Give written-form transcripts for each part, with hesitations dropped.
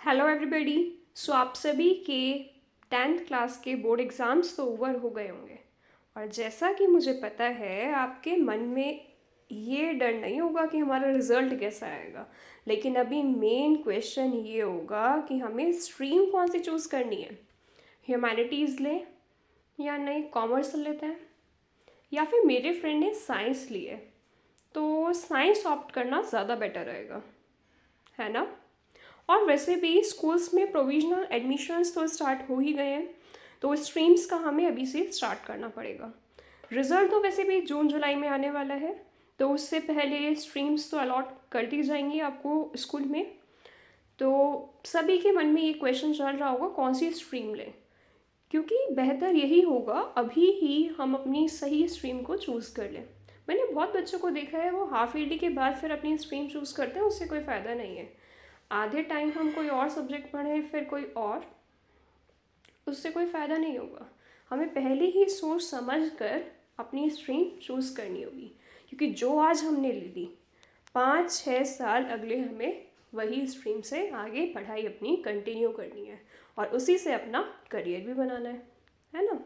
Hello everybody. सो आप सभी के 10th क्लास के बोर्ड एग्ज़ाम्स तो ओवर हो गए होंगे और जैसा कि मुझे पता है आपके मन में ये डर नहीं होगा कि हमारा रिज़ल्ट कैसा आएगा। लेकिन अभी मेन क्वेश्चन ये होगा कि हमें स्ट्रीम कौन सी चूज़ करनी है। ह्यूमैनिटीज़ लें या नहीं, कॉमर्स लेते हैं, या फिर मेरे फ्रेंड ने साइंस ली है तो साइंस ऑप्ट करना ज़्यादा बेटर रहेगा, है ना। और वैसे भी स्कूल्स में प्रोविजनल एडमिशन्स तो स्टार्ट हो ही गए हैं, तो स्ट्रीम्स का हमें अभी से स्टार्ट करना पड़ेगा। रिज़ल्ट तो वैसे भी जून जुलाई में आने वाला है, तो उससे पहले स्ट्रीम्स तो अलॉट कर दी जाएंगी आपको स्कूल में। तो सभी के मन में ये क्वेश्चन चल रहा होगा कौन सी स्ट्रीम लें, क्योंकि बेहतर यही होगा अभी ही हम अपनी सही स्ट्रीम को चूज़ कर लें। मैंने बहुत बच्चों को देखा है वो हाफ ईयरली के बाद फिर अपनी स्ट्रीम चूज़ करते हैं, उससे कोई फ़ायदा नहीं है। आधे टाइम हम कोई और सब्जेक्ट पढ़ें फिर कोई और, उससे कोई फ़ायदा नहीं होगा। हमें पहले ही सोच समझ कर अपनी स्ट्रीम चूज़ करनी होगी, क्योंकि जो आज हमने ले ली 5-6 साल अगले हमें वही स्ट्रीम से आगे पढ़ाई अपनी कंटिन्यू करनी है और उसी से अपना करियर भी बनाना है ना।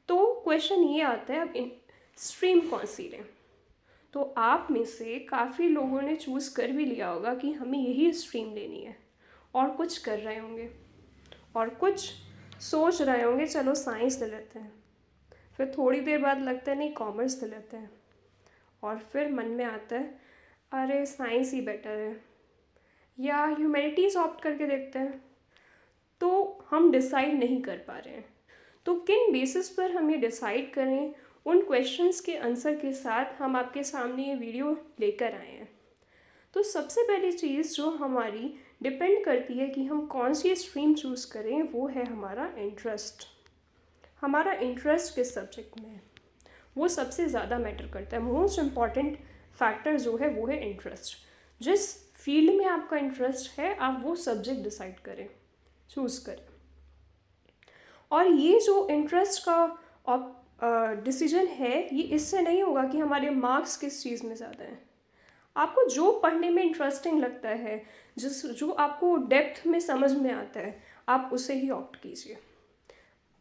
तो क्वेश्चन ये आता है अब इन स्ट्रीम कौन सी लें। तो आप में से काफ़ी लोगों ने चूज़ कर भी लिया होगा कि हमें यही स्ट्रीम लेनी है, और कुछ कर रहे होंगे और कुछ सोच रहे होंगे चलो साइंस ले लेते हैं, फिर थोड़ी देर बाद लगता है नहीं कॉमर्स ले लेते हैं, और फिर मन में आता है अरे साइंस ही बेटर है, या ह्यूमैनिटीज़ ऑप्ट करके देखते हैं। तो हम डिसाइड नहीं कर पा रहे हैं। तो किन बेसिस पर हम ये डिसाइड करें, उन क्वेश्चंस के आंसर के साथ हम आपके सामने ये वीडियो लेकर आए हैं। तो सबसे पहली चीज़ जो हमारी डिपेंड करती है कि हम कौन सी स्ट्रीम चूज़ करें वो है हमारा इंटरेस्ट। हमारा इंटरेस्ट किस सब्जेक्ट में है वो सबसे ज़्यादा मैटर करता है। मोस्ट इम्पॉर्टेंट फैक्टर जो है वो है इंटरेस्ट। जिस फील्ड में आपका इंटरेस्ट है आप वो सब्जेक्ट डिसाइड करें, चूज़ करें। और ये जो इंटरेस्ट का डिसीजन है ये इससे नहीं होगा कि हमारे मार्क्स किस चीज़ में ज़्यादा हैं। आपको जो पढ़ने में इंटरेस्टिंग लगता है, जो आपको डेप्थ में समझ में आता है, आप उसे ही ऑप्ट कीजिए।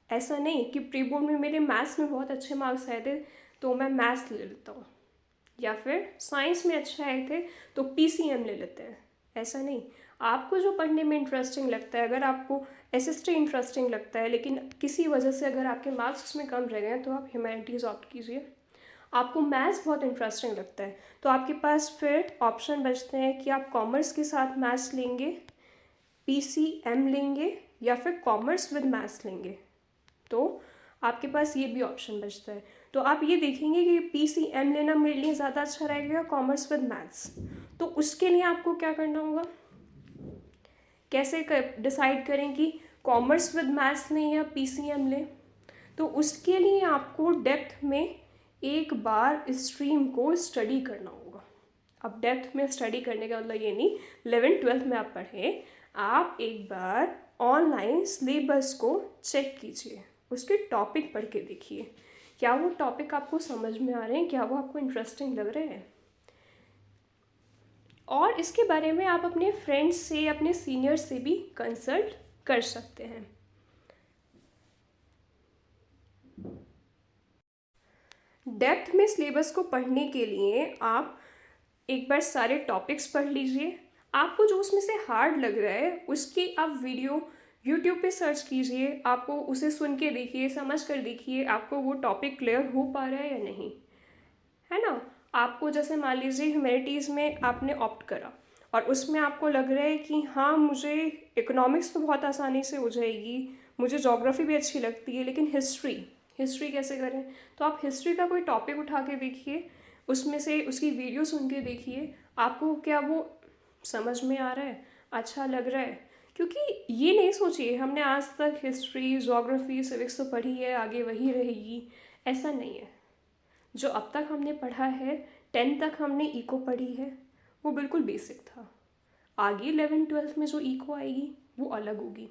ऐसा नहीं कि प्री बोर्ड में मेरे मैथ्स में बहुत अच्छे मार्क्स आए थे तो मैं मैथ्स ले लेता हूँ, या फिर साइंस में अच्छे आए थे तो पीसीएम ले लेते हैं। ऐसा नहीं, आपको जो पढ़ने में इंटरेस्टिंग लगता है, अगर आपको एसएसटी इंटरेस्टिंग लगता है लेकिन किसी वजह से अगर आपके मार्क्स उसमें कम रह गए तो आप ह्यूमैनिटीज़ ऑप्ट कीजिए। आपको मैथ्स बहुत इंटरेस्टिंग लगता है तो आपके पास फिर ऑप्शन बचते हैं कि आप कॉमर्स के साथ मैथ्स लेंगे, पीसीएम लेंगे, या फिर कॉमर्स विद मैथ्स लेंगे। तो आपके पास ये भी ऑप्शन बचता है। तो आप ये देखेंगे कि पीसीएम लेना मेरे लिए ज़्यादा अच्छा रहेगा कॉमर्स विद मैथ्स। तो उसके लिए आपको क्या करना होगा, कैसे डिसाइड करें कि कॉमर्स विद मैथ्स लें या पीसीएम लें। तो उसके लिए आपको डेप्थ में एक बार स्ट्रीम को स्टडी करना होगा। अब डेप्थ में स्टडी करने का मतलब ये नहीं 11th-12th में आप पढ़ें, आप एक बार ऑनलाइन सिलेबस को चेक कीजिए, उसके टॉपिक पढ़ के देखिए क्या वो टॉपिक आपको समझ में आ रहे हैं, क्या वो आपको इंटरेस्टिंग लग रहे हैं। और इसके बारे में आप अपने फ्रेंड्स से, अपने सीनियर्स से भी कंसल्ट कर सकते हैं। डेप्थ में सिलेबस को पढ़ने के लिए आप एक बार सारे टॉपिक्स पढ़ लीजिए। आपको जो उसमें से हार्ड लग रहा है उसकी आप वीडियो यूट्यूब पे सर्च कीजिए, आपको उसे सुन के देखिए, समझ कर देखिए आपको वो टॉपिक क्लियर हो पा रहा है या नहीं, है ना। आपको जैसे मान लीजिए ह्यूमैनिटीज़ में आपने ऑप्ट करा और उसमें आपको लग रहा है कि हाँ मुझे इकोनॉमिक्स तो बहुत आसानी से हो जाएगी, मुझे ज्योग्राफी भी अच्छी लगती है, लेकिन हिस्ट्री हिस्ट्री कैसे करें। तो आप हिस्ट्री का कोई टॉपिक उठा के देखिए, उसमें से उसकी वीडियो सुन के देखिए, आपको क्या वो समझ में आ रहा है, अच्छा लग रहा है। क्योंकि ये नहीं सोचिए हमने आज तक हिस्ट्री, ज्योग्राफी, सिविक्स तो पढ़ी है, आगे वही रहेगी, ऐसा नहीं है। जो अब तक हमने पढ़ा है, 10th तक हमने इको पढ़ी है, वो बिल्कुल बेसिक था। आगे 11th-12th में जो इको आएगी वो अलग होगी।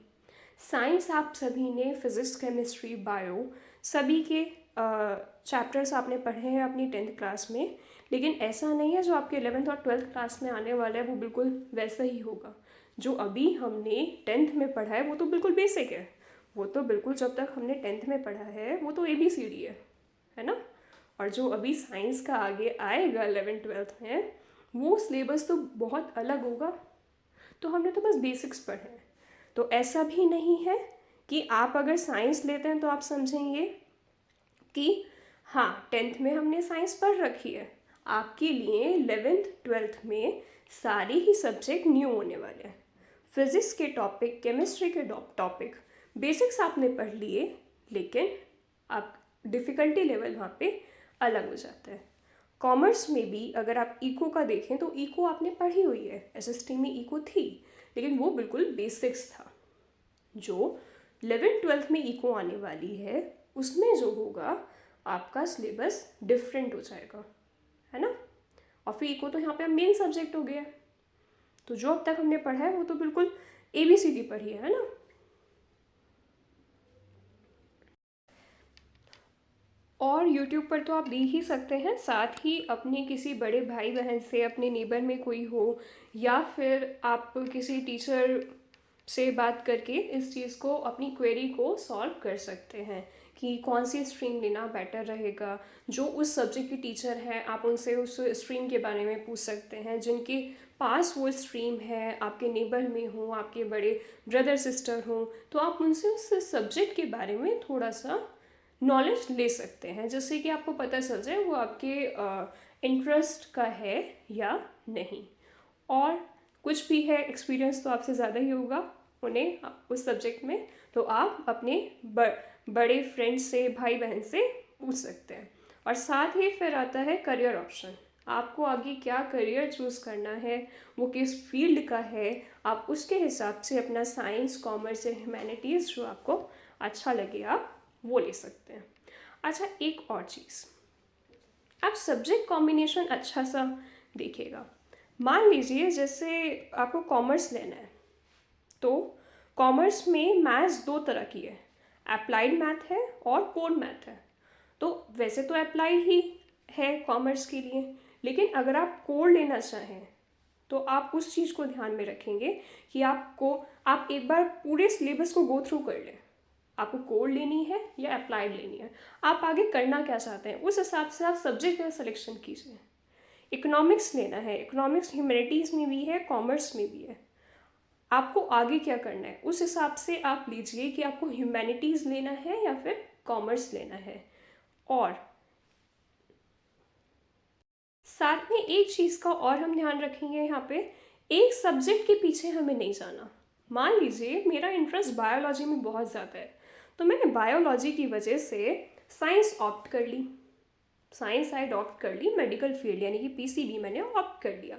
साइंस आप सभी ने फिज़िक्स, केमिस्ट्री, बायो सभी के चैप्टर्स आपने पढ़े हैं अपनी 10th क्लास में, लेकिन ऐसा नहीं है जो आपके 11th और 12th क्लास में आने वाला है वो बिल्कुल वैसा ही होगा। जो अभी हमने 10th में पढ़ा है वो तो बिल्कुल बेसिक है, वो तो बिल्कुल जब तक हमने 10th में पढ़ा है वो तो ABCD है ना। और जो अभी साइंस का आगे आएगा 11th-12th में, वो सिलेबस तो बहुत अलग होगा। तो हमने तो बस बेसिक्स पढ़े हैं। तो ऐसा भी नहीं है कि आप अगर साइंस लेते हैं तो आप समझेंगे कि हाँ 10th में हमने साइंस पढ़ रखी है। आपके लिए 11th-12th में सारे ही सब्जेक्ट न्यू होने वाले हैं। फिज़िक्स के टॉपिक, केमिस्ट्री के टॉपिक, बेसिक्स आपने पढ़ लिए, लेकिन आप डिफ़िकल्टी लेवल वहाँ पे अलग हो जाता है। कॉमर्स में भी अगर आप इको का देखें तो इको आपने पढ़ी हुई है, SST में इको थी, लेकिन वो बिल्कुल बेसिक्स था। जो 11th-12th में इको आने वाली है उसमें जो होगा आपका सिलेबस डिफरेंट हो जाएगा, है ना। और फिर इको तो यहाँ पे मेन सब्जेक्ट हो गया। तो जो अब तक हमने पढ़ा है वो तो बिल्कुल ABCD पढ़ी है ना। और YouTube पर तो आप दे ही सकते हैं, साथ ही अपने किसी बड़े भाई बहन से, अपने नेबर में कोई हो, या फिर आप किसी टीचर से बात करके इस चीज़ को, अपनी क्वेरी को सॉल्व कर सकते हैं कि कौन सी स्ट्रीम लेना बेटर रहेगा। जो उस सब्जेक्ट की टीचर हैं आप उनसे उस स्ट्रीम के बारे में पूछ सकते हैं, जिनके पास वो स्ट्रीम है, आपके नेबर में हो, आपके बड़े ब्रदर सिस्टर हो, तो आप उनसे उस सब्जेक्ट के बारे में थोड़ा सा नॉलेज ले सकते हैं, जिससे कि आपको पता चल जाए वो आपके इंटरेस्ट का है या नहीं। और कुछ भी है, एक्सपीरियंस तो आपसे ज़्यादा ही होगा उन्हें उस सब्जेक्ट में, तो आप अपने बड़े फ्रेंड्स से, भाई बहन से पूछ सकते हैं। और साथ ही फिर आता है करियर ऑप्शन। आपको आगे क्या करियर चूज़ करना है, वो किस फील्ड का है, आप उसके हिसाब से अपना साइंस, कॉमर्स या ह्यूमैनिटीज़ जो आपको अच्छा लगे आप वो ले सकते हैं। अच्छा, एक और चीज़, आप सब्जेक्ट कॉम्बिनेशन अच्छा सा देखिएगा। मान लीजिए जैसे आपको कॉमर्स लेना है, तो कॉमर्स में मैथ्स दो तरह की है, अप्लाइड मैथ है और कोर मैथ है। तो वैसे तो अप्लाइड ही है कॉमर्स के लिए, लेकिन अगर आप कोर लेना चाहें तो आप उस चीज़ को ध्यान में रखेंगे कि आप एक बार पूरे सिलेबस को गो थ्रू कर लें। आपको कोर लेनी है या अप्लाइड लेनी है, आप आगे करना क्या चाहते हैं, उस हिसाब से आप सब्जेक्ट का सिलेक्शन कीजिए। इकोनॉमिक्स लेना है, इकोनॉमिक्स ह्यूमैनिटीज़ में भी है, कॉमर्स में भी है। आपको आगे क्या करना है उस हिसाब से आप लीजिए कि आपको ह्यूमैनिटीज़ लेना है या फिर कॉमर्स लेना है। और साथ में एक चीज़ का और हम ध्यान रखेंगे यहाँ पे, एक सब्जेक्ट के पीछे हमें नहीं जाना। मान लीजिए मेरा इंटरेस्ट बायोलॉजी में बहुत ज़्यादा है, तो मैंने बायोलॉजी की वजह से साइंस ऑप्ट कर ली, साइंस साइड ऑप्ट कर ली, मेडिकल फील्ड यानी कि PCB मैंने ऑप्ट कर लिया।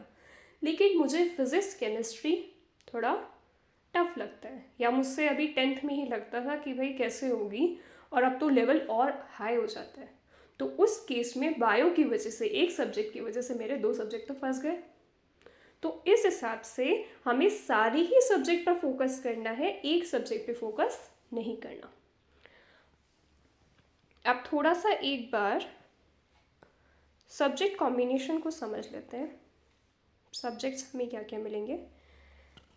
लेकिन मुझे फिज़िक्स, केमिस्ट्री थोड़ा टफ लगता है, या मुझसे अभी 10th में ही लगता था कि भाई कैसे होगी, और अब तो लेवल और हाई हो जाता है। तो उस केस में बायो की वजह से, एक सब्जेक्ट की वजह से मेरे 2 सब्जेक्ट तो फंस गए। तो इस हिसाब से हमें सारे ही सब्जेक्ट पर फोकस करना है, एक सब्जेक्ट पे फोकस नहीं करना। अब थोड़ा सा एक बार सब्जेक्ट कॉम्बिनेशन को समझ लेते हैं। सब्जेक्ट्स हमें क्या क्या मिलेंगे।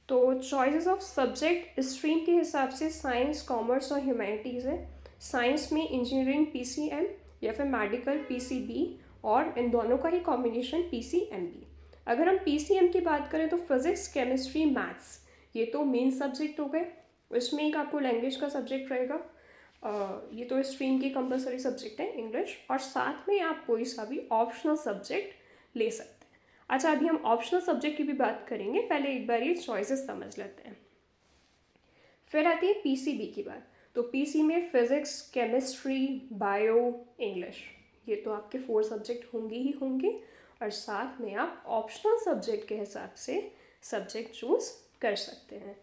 तो चॉइसेस ऑफ सब्जेक्ट स्ट्रीम के हिसाब से साइंस, कॉमर्स और ह्यूमैनिटीज़ है। साइंस में इंजीनियरिंग PCM या फिर मेडिकल PCB, और इन दोनों का ही कॉम्बिनेशन PCMB। अगर हम PCM की बात करें तो फिज़िक्स, केमिस्ट्री, मैथ्स, ये तो मेन सब्जेक्ट हो गए। इसमें एक आपको लैंग्वेज का सब्जेक्ट रहेगा, ये तो स्ट्रीम की कंपलसरी सब्जेक्ट है, इंग्लिश, और साथ में आप कोई सा भी ऑप्शनल सब्जेक्ट ले सकते हैं। अच्छा, अभी हम ऑप्शनल सब्जेक्ट की भी बात करेंगे, पहले एक बार ये चॉइसेस समझ लेते हैं। फिर आती है PCB की बात। तो PC में फिज़िक्स, केमिस्ट्री, बायो, इंग्लिश, ये तो आपके 4 सब्जेक्ट होंगे ही होंगे, और साथ में आप ऑप्शनल सब्जेक्ट के हिसाब से सब्जेक्ट चूज़ कर सकते हैं।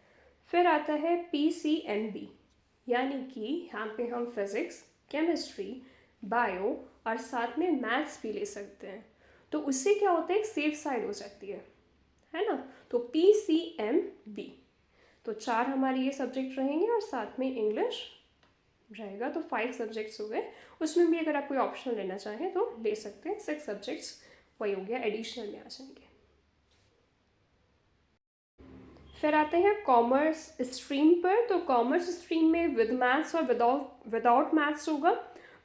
फिर आता है PCMB, यानी कि यहाँ पे हम फिज़िक्स, केमिस्ट्री, बायो और साथ में मैथ्स भी ले सकते हैं। तो उससे क्या होता है, एक सेफ साइड हो जाती है ना। तो PCMB, तो 4 हमारे ये सब्जेक्ट रहेंगे और साथ में इंग्लिश रहेगा, तो 5 सब्जेक्ट्स हो गए। उसमें भी अगर आप कोई ऑप्शनल लेना चाहें तो ले सकते हैं, 6 सब्जेक्ट्स वही हो गया, एडिशनल में आ जाएंगे। फिर आते हैं कॉमर्स स्ट्रीम पर। तो कॉमर्स स्ट्रीम में विद मैथ्स और विदाउट मैथ्स होगा।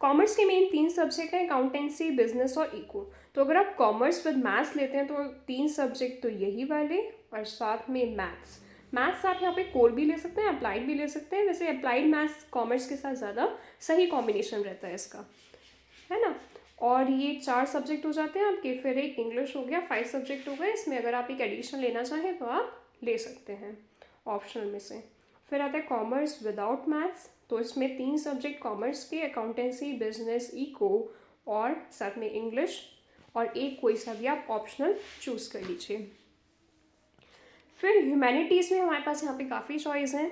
कॉमर्स के मेन 3 सब्जेक्ट हैं, अकाउंटेंसी, बिजनेस और इको। तो अगर आप कॉमर्स विद मैथ्स लेते हैं तो 3 सब्जेक्ट तो यही वाले, और साथ में मैथ्स। मैथ्स आप यहाँ पे कोर भी ले सकते हैं, अप्लाइड भी ले सकते हैं। वैसे अप्लाइड मैथ्स कॉमर्स के साथ ज़्यादा सही कॉम्बिनेशन रहता है इसका, है ना। और ये 4 सब्जेक्ट हो जाते हैं आपके। फिर एक इंग्लिश हो गया, 5 सब्जेक्ट हो गए। इसमें अगर आप एक एडिशन लेना चाहें तो आप ले सकते हैं ऑप्शनल में से। फिर आता है कॉमर्स विदाउट मैथ्स। तो इसमें 3 सब्जेक्ट कॉमर्स के, अकाउंटेंसी, बिजनेस, इको और साथ में इंग्लिश, और एक कोई सा भी आप ऑप्शनल चूज़ कर लीजिए। फिर ह्यूमैनिटीज़ में हमारे पास यहाँ पे काफ़ी चॉइस हैं।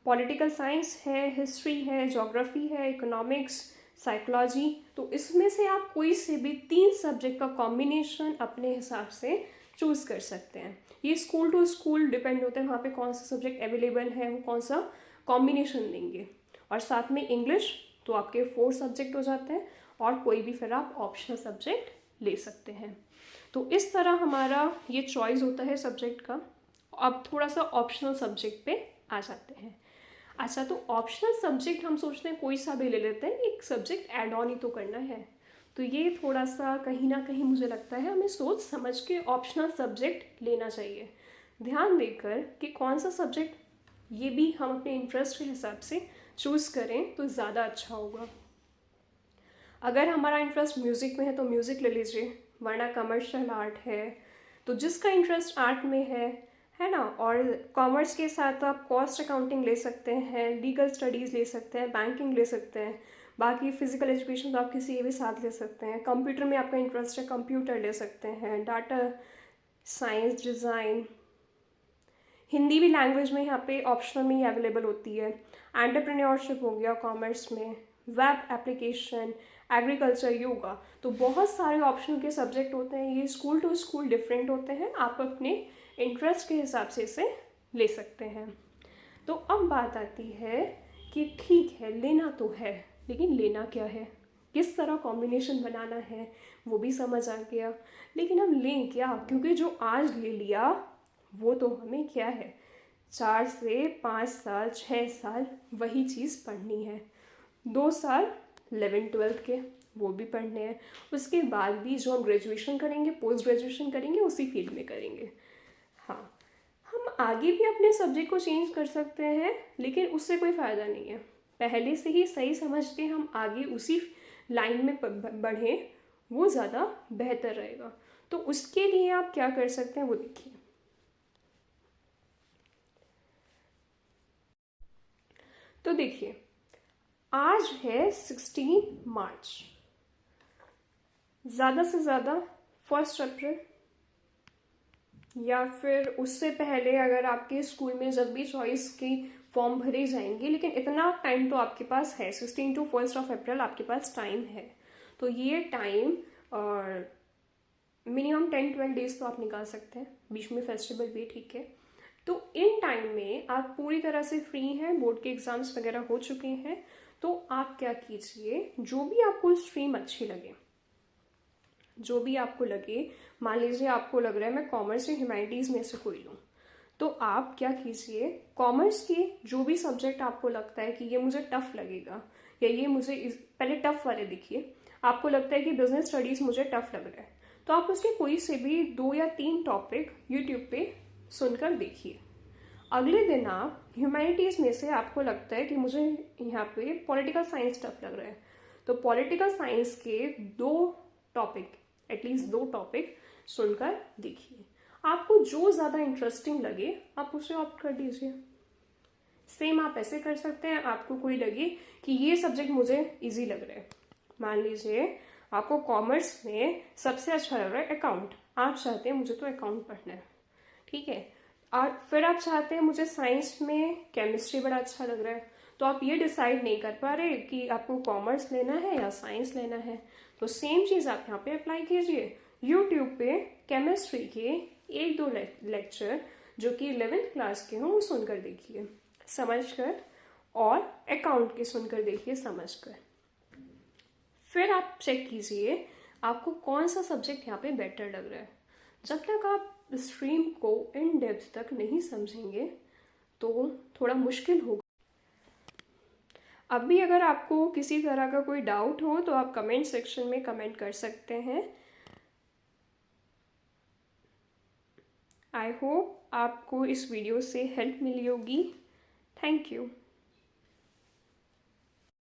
पॉलिटिकल साइंस है, हिस्ट्री है, ज्योग्राफी है, इकोनॉमिक्स, साइकोलॉजी। तो इसमें से आप कोई से भी 3 सब्जेक्ट का कॉम्बिनेशन अपने हिसाब से चूज़ कर सकते हैं। ये स्कूल टू स्कूल डिपेंड होता है वहाँ पे कौन सा सब्जेक्ट अवेलेबल है, वो कौन सा कॉम्बिनेशन देंगे। और साथ में इंग्लिश, तो आपके 4 सब्जेक्ट हो जाते हैं, और कोई भी फिर आप ऑप्शनल सब्जेक्ट ले सकते हैं। तो इस तरह हमारा ये चॉइस होता है सब्जेक्ट का। अब थोड़ा सा ऑप्शनल सब्जेक्ट पे आ जाते हैं। अच्छा, तो ऑप्शनल सब्जेक्ट हम सोचते हैं कोई सा भी ले लेते हैं, एक सब्जेक्ट ऐड ऑन ही तो करना है। तो ये थोड़ा सा कहीं ना कहीं मुझे लगता है हमें सोच समझ के ऑप्शनल सब्जेक्ट लेना चाहिए, ध्यान देकर कि कौन सा सब्जेक्ट ये भी हम अपने इंटरेस्ट के हिसाब से चूज़ करें तो ज़्यादा अच्छा होगा। अगर हमारा इंटरेस्ट म्यूज़िक में है तो म्यूज़िक ले लीजिए, वरना कमर्शियल आर्ट है। तो जिसका इंटरेस्ट आर्ट में है ना। और कॉमर्स के साथ आप कॉस्ट अकाउंटिंग ले सकते हैं, लीगल स्टडीज़ ले सकते हैं, बैंकिंग ले सकते हैं। बाकी फ़िज़िकल एजुकेशन तो आप किसी भी साथ ले सकते हैं। कंप्यूटर में आपका इंटरेस्ट है, कंप्यूटर ले सकते हैं, डाटा साइंस, डिज़ाइन। हिंदी भी लैंग्वेज में यहाँ पे ऑप्शनल में ही अवेलेबल होती है। एंटरप्रेन्योरशिप हो गया कॉमर्स में, वेब एप्लीकेशन, एग्रीकल्चर, योगा। तो बहुत सारे ऑप्शनल के सब्जेक्ट होते हैं। ये स्कूल टू स्कूल डिफरेंट होते हैं, आप अपने इंटरेस्ट के हिसाब से इसे ले सकते हैं। तो अब बात आती है कि ठीक है लेना तो है, लेकिन लेना क्या है, किस तरह कॉम्बिनेशन बनाना है, वो भी समझ आ गया। लेकिन हम लें क्या, क्योंकि जो आज ले लिया वो तो हमें क्या है 4 से 5 साल 6 साल वही चीज़ पढ़नी है। 2 साल 11th-12th के वो भी पढ़ने हैं। उसके बाद भी जो हम ग्रेजुएशन करेंगे, पोस्ट ग्रेजुएशन करेंगे, उसी फील्ड में करेंगे। हाँ, हम आगे भी अपने सब्जेक्ट को चेंज कर सकते हैं, लेकिन उससे कोई फ़ायदा नहीं है। पहले से ही सही समझ के हम आगे उसी लाइन में बढ़ें, वो ज़्यादा बेहतर रहेगा। तो उसके लिए आप क्या कर सकते हैं वो देखिए। तो देखिए, आज है 16 मार्च। ज़्यादा से ज़्यादा 1 अप्रैल या फिर उससे पहले अगर आपके स्कूल में जब भी चॉइस की फॉर्म भरे जाएंगे, लेकिन इतना टाइम तो आपके पास है, 16 to 1 अप्रैल आपके पास टाइम है। तो ये टाइम मिनिमम 10-12 डेज तो आप निकाल सकते हैं, बीच में फेस्टिवल भी, ठीक है। तो इन टाइम में आप पूरी तरह से फ्री हैं, बोर्ड के एग्ज़ाम्स वगैरह हो चुके हैं। तो आप क्या कीजिए, जो भी आपको स्ट्रीम अच्छी लगे, जो भी आपको लगे, मान लीजिए आपको लग रहा है मैं कॉमर्स या ह्यूमैनिटीज़ में से कोई लूँ, तो आप क्या कीजिए, कॉमर्स के जो भी सब्जेक्ट आपको लगता है कि ये मुझे टफ लगेगा, या ये मुझे पहले टफ वाले देखिए। आपको लगता है कि बिजनेस स्टडीज़ मुझे टफ लग रहा है, तो आप उसके कोई से भी 2 या 3 टॉपिक यूट्यूब पे सुनकर देखिए। अगले दिन आप ह्यूमैनिटीज़ में से आपको लगता है कि मुझे यहाँ पे पॉलिटिकल साइंस टफ लग रहा है, तो पॉलिटिकल साइंस के 2 टॉपिक, एटलीस्ट 2 टॉपिक सुनकर देखिए। आपको जो ज़्यादा इंटरेस्टिंग लगे आप उसे ऑप्ट कर दीजिए। सेम आप ऐसे कर सकते हैं, आपको कोई लगे कि ये सब्जेक्ट मुझे इजी लग रहा है, मान लीजिए आपको कॉमर्स में सबसे अच्छा लग रहा है अकाउंट, आप चाहते हैं मुझे तो अकाउंट पढ़ना है, ठीक है। और फिर आप चाहते हैं मुझे साइंस में केमिस्ट्री बड़ा अच्छा लग रहा है, तो आप ये डिसाइड नहीं कर पा रहे कि आपको कॉमर्स लेना है या साइंस लेना है, तो सेम चीज़ आप यहाँ पे अप्लाई कीजिए। यूट्यूब पे केमिस्ट्री के 1-2 लेक्चर जो कि 11th क्लास के हों वो सुनकर देखिए समझकर, और अकाउंट के सुनकर देखिए समझकर। फिर आप चेक कीजिए आपको कौन सा सब्जेक्ट यहाँ पे बेटर लग रहा है। जब तक आप स्ट्रीम को इन डेप्थ तक नहीं समझेंगे तो थोड़ा मुश्किल होगा। अब भी अगर आपको किसी तरह का कोई डाउट हो तो आप कमेंट सेक्शन में कमेंट कर सकते हैं। आई होप आपको इस वीडियो से हेल्प मिली होगी। Thank you.